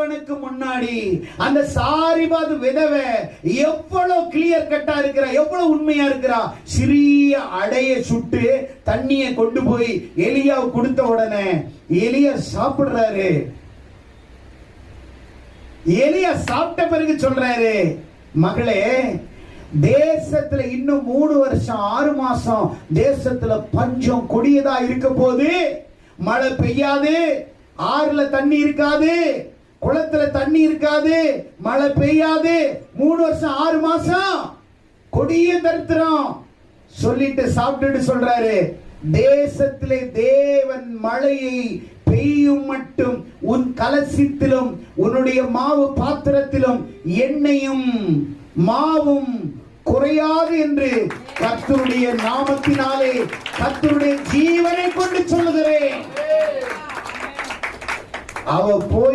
தேவனுக்கு முன்னாடி அந்த சாரிபாத் விதவை எவ்வளவு கிளியர் கட்டா இருக்கிறா, எவ்வளவு உண்மையா இருக்கிறா. சிறிய அடைய சுட்டு தண்ணியை கொண்டு போய் எலியாவு கொடுத்த உடனே எலியா சாப்பிடுறாரு. எலியா சாப்பிட்ட பிறகு சொல்றாரு, மகளே, தேசத்துல இன்னும் 3 வருஷம் 6 மாசம் தேசத்துல பஞ்சம் கொடியதா இருக்க போது. மழை பெய்யாது, ஆறுல தண்ணி இருக்காது, குளத்துல தண்ணி இருக்காது, மழை பெய்யாது. 3 வருஷம் 6 மாசம் கொடிய தரித்திரம் சொல்லிட்டு சாப்பிட்டுட்டு சொல்றாரு, தேசத்திலே தேவன் மழையை பெய்யும் மட்டும் உன் கலசத்திலும் உன்னுடைய மாவு பாத்திரத்திலும் எண்ணெயும் மாவும் குறையாது என்று கர்த்தருடைய நாமத்தினாலே கர்த்தருடைய ஜீவனை கொண்டு சொல்லுகிறேன். அவ போய்